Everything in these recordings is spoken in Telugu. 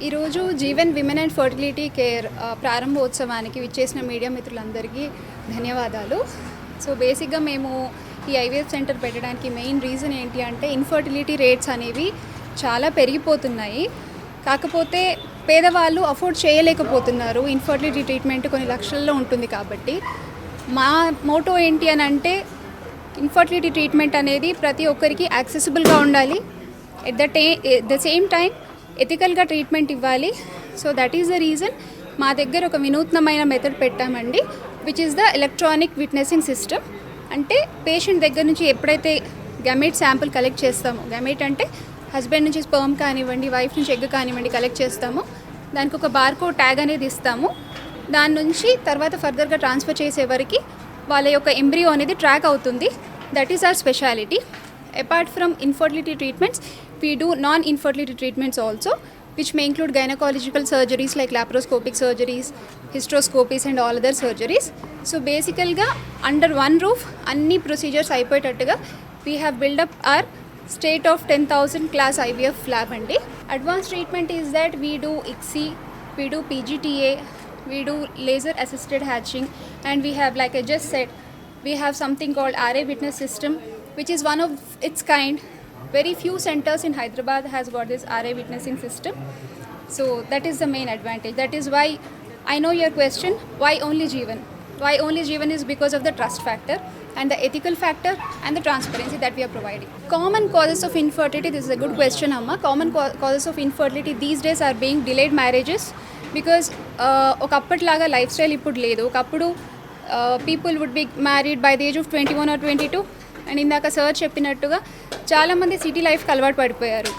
ఈరోజు Jeevan women and fertility care ప్రారంభోత్సవానికి విచ్చేసిన మీడియా మిత్రులందరికీ ధన్యవాదాలు. సో బేసిక్గా మేము ఈ ఐవీఎఫ్ సెంటర్ పెట్టడానికి మెయిన్ రీజన్ ఏంటి అంటే ఇన్ఫర్టిలిటీ రేట్స్ అనేవి చాలా పెరిగిపోతున్నాయి. కాకపోతే పేదవాళ్ళు అఫోర్డ్ చేయలేకపోతున్నారు. ఇన్ఫర్టిలిటీ ట్రీట్మెంట్ కొన్ని లక్షల్లో ఉంటుంది కాబట్టి మా మోటో ఏంటి అని అంటే ఇన్ఫర్టిలిటీ ట్రీట్మెంట్ అనేది ప్రతి ఒక్కరికి యాక్సెసిబుల్గా ఉండాలి. ఎట్ ద సేమ్ టైం ఎథికల్గా ట్రీట్మెంట్ ఇవ్వాలి. So that is the reason మా దగ్గర ఒక వినూత్నమైన మెథడ్ పెట్టామండి, which is the electronic witnessing system. అంటే పేషెంట్ దగ్గర నుంచి ఎప్పుడైతే గమేట్ శాంపుల్ కలెక్ట్ చేస్తామో, గమేట్ అంటే హస్బెండ్ నుంచి స్పర్మ్ కానివ్వండి, వైఫ్ నుంచి ఎగ్ కానివ్వండి కలెక్ట్ చేస్తామో, దానికి ఒక బార్కోడ్ ట్యాగ్ అనేది ఇస్తాము. దాని నుంచి తర్వాత ఫర్దర్గా ట్రాన్స్ఫర్ చేసే వరకు వాళ్ళ యొక్క ఎంబ్రియో అనేది ట్రాక్ అవుతుంది. That is our speciality. Apart from infertility treatments, we do non-infertility treatments also, which may include gynecological surgeries like laparoscopic surgeries, hysteroscopies and all other surgeries. So basically, under one roof, anni procedures అయిపోయేటట్టుగా we have built up our state of 10,000 class IVF lab andi. Advanced treatment is that we do ICSI, we do PGTA, we do laser assisted hatching, and we have, like I just said, we have something called RA witness system, which is one of its kind. Very few centers in Hyderabad has got this RA witnessing system. So that is the main advantage. That is why I know your question, why only Jeevan? Why only Jeevan is because of the trust factor and the ethical factor and the transparency that we are providing. Common causes of infertility, this is a good question, Amma. Common causes of infertility these days are being delayed marriages because okappatlaga lifestyle ippudu ledu. Okappudu people would be married by the age of 21 or 22. And ఇందాక సార్ చెప్పినట్టుగా చాలామంది సిటీ లైఫ్కి అలవాటు పడిపోయారు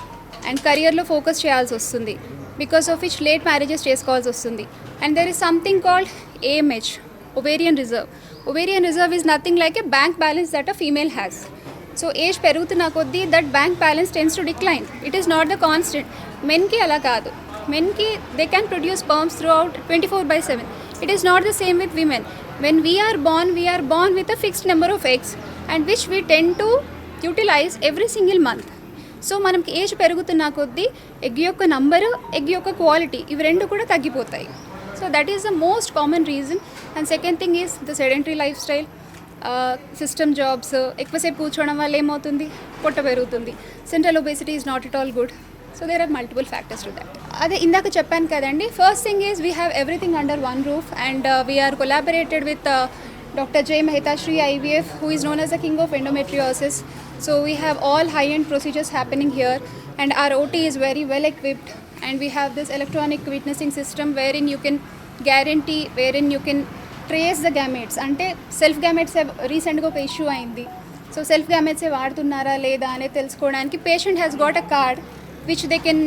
అండ్ కెరియర్లో ఫోకస్ చేయాల్సి వస్తుంది. Because of which late marriages చేసుకోవాల్సి వస్తుంది. And there is something called AMH, ovarian reserve. Ovarian reserve is nothing like a bank balance that a female has. So age పెరుగుతున్న కొద్దీ that bank balance tends to decline. It is not the constant. మెన్కి అలా కాదు. మెన్కి they can produce sperms throughout 24/7. It is not the same with women. When we are born with a fixed number of eggs and which we tend to utilize every single month. So మనకి ఏజ్ పెరుగుతున్న కొద్దీ ఎగ్ యొక్క నంబరు, ఎగ్ యొక్క క్వాలిటీ ఇవి రెండు కూడా తగ్గిపోతాయి. So that is the most common reason. And second thing is the sedentary lifestyle, system jobs. ఎక్కువసేపు కూర్చోవడం వల్ల ఏమవుతుంది, పొట్ట పెరుగుతుంది. Central obesity is not at all good. So there are multiple factors to that. అదే ఇందాక చెప్పాను కదండి, first thing is we have everything under one roof and we are collaborated with Dr. Jay Mehetashri IVF, who is known as the king of endometriosis. So we have all high-end procedures happening here and our OT is very well equipped, and we have this electronic witnessing system wherein you can guarantee, wherein you can trace the gametes. Ante self gametes recent ga oka issue ayindi. So self gametes vadutunnara leda ane telusukodaniki patient has got a card which they can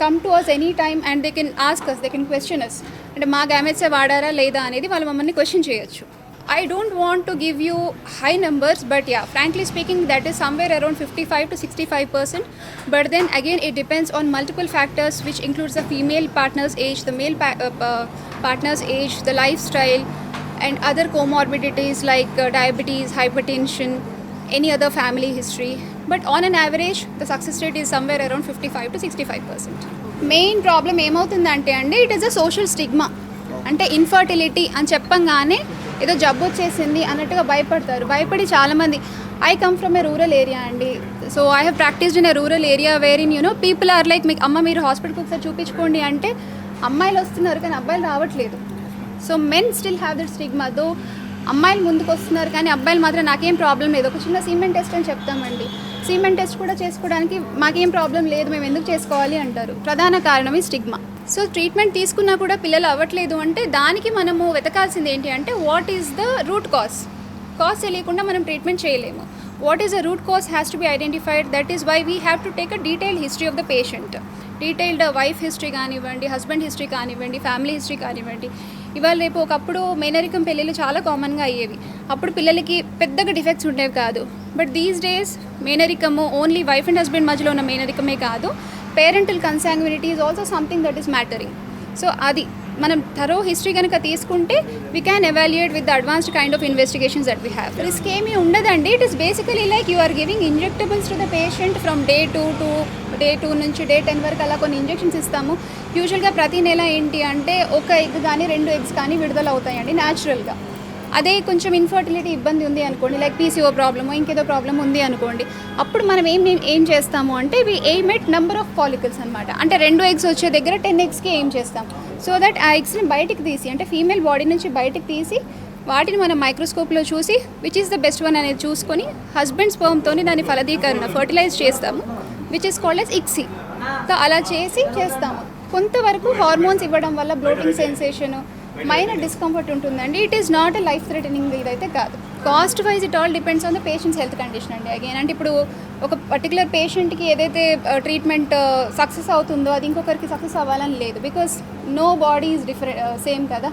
come to us anytime and they can ask us, they can question us. And మా gametes వాడారా లేదా అనేది వాళ్ళు మమ్మల్ని క్వశ్చన్ చేయొచ్చు. I don't want to give you high numbers, but yeah, frankly speaking, that is somewhere around 55 to 65%. But then again, it depends on multiple factors, which includes the female partner's age, the male partner's age, the lifestyle, and other comorbidities like diabetes, hypertension, any other family history. But on an average, the success rate is somewhere around 55 to 65%. Main problem ఏమవుతుందంటే అండి, it is a social stigma. అంటే ఇన్ఫర్టిలిటీ అని చెప్పంగానే ఏదో జబ్బు వచ్చేసింది అన్నట్టుగా భయపడి చాలామంది. I come from a rural area అండి. So I have practised in a rural area where in people are like, మీకు అమ్మ మీరు హాస్పిటల్కి ఒకసారి చూపించుకోండి అంటే అమ్మాయిలు వస్తున్నారు కానీ అబ్బాయిలు రావట్లేదు. So men still have that stigma. Though అమ్మాయిలు ముందుకు వస్తున్నారు కానీ అబ్బాయిలు మాత్రం నాకేం ప్రాబ్లం లేదు, ఒక చిన్న సీమెంట్ టెస్ట్ అని చెప్తామండి. సీమెంట్ టెస్ట్ కూడా చేసుకోవడానికి మాకేం ప్రాబ్లం లేదు, మేము ఎందుకు చేసుకోవాలి అంటారు. ప్రధాన కారణం ఈ స్టిగ్మా. సో ట్రీట్మెంట్ తీసుకున్నా కూడా పిల్లలు అవ్వట్లేదు అంటే దానికి మనము వెతకాల్సింది ఏంటి అంటే what is the root cause తెలియకుండా మనం ట్రీట్మెంట్ చేయలేము. What is the root cause has to be identified. That is why we have to take a detailed history of the patient. Detailed wife history కానివ్వండి, హస్బెండ్ హిస్టరీ కానివ్వండి, ఫ్యామిలీ హిస్టరీ కానివ్వండి. ఇవాళ రేపు ఒకప్పుడు మేనరికం పెళ్ళిళ్ళు చాలా కామన్గా అయ్యేవి. అప్పుడు పిల్లలకి పెద్దగా డిఫెక్ట్స్ ఉండేవి కాదు. బట్ దీస్ డేస్ మేనరికము ఓన్లీ వైఫ్ అండ్ హస్బెండ్ మధ్యలో ఉన్న మేనరికమే కాదు, parental consanguinity is also something that is mattering. So అది మనం థరో హిస్టరీ కనుక తీసుకుంటే we can evaluate with the advanced kind of investigations that we have. Risk ఏమీ ఉండదండి. It is basically like you are giving injectables to the patient from day 2 to day 2 నుంచి డే 10 వరకు అలా కొన్ని ఇంజెక్షన్స్ ఇస్తాము. యూజువల్గా ప్రతి నెల ఏంటి అంటే ఒక ఎగ్ కానీ 2 ఎగ్స్ కానీ విడుదల అవుతాయండి న్యాచురల్గా. అదే కొంచెం ఇన్ఫర్టిలిటీ ఇబ్బంది ఉంది అనుకోండి, లైక్ పీసీఓ ప్రాబ్లమో ఇంకేదో ప్రాబ్లం ఉంది అనుకోండి, అప్పుడు మనం ఏం చేస్తాము అంటే we aim at number of follicles అనమాట. అంటే 2 ఎగ్స్ వచ్చే దగ్గర 10 ఎగ్స్కి ఎయిమ్ చేస్తాం. సో దట్ ఆ ఎగ్స్ని బయటికి తీసి, అంటే ఫీమేల్ బాడీ నుంచి బయటికి తీసి వాటిని మనం మైక్రోస్కోప్లో చూసి which is the best one అనేది చూసుకొని హస్బెండ్ స్పర్మ్తోని దాని ఫలదీకరణ ఫర్టిలైజ్ చేస్తాము, which is called as ICSI. So అలా చేస్తాము. కొంతవరకు హార్మోన్స్ ఇవ్వడం వల్ల బ్లోటింగ్ సెన్సేషన్, మైనర్ డిస్కంఫర్ట్ ఉంటుందండి. It is not a life threatening ఇదైతే కాదు. Cost wise it all depends on the patients health condition అండి. అగైన్ అంటే ఇప్పుడు ఒక పర్టికులర్ పేషెంట్కి ఏదైతే ట్రీట్మెంట్ సక్సెస్ అవుతుందో అది ఇంకొకరికి సక్సెస్ అవ్వాలని లేదు, because nobody is different same కదా.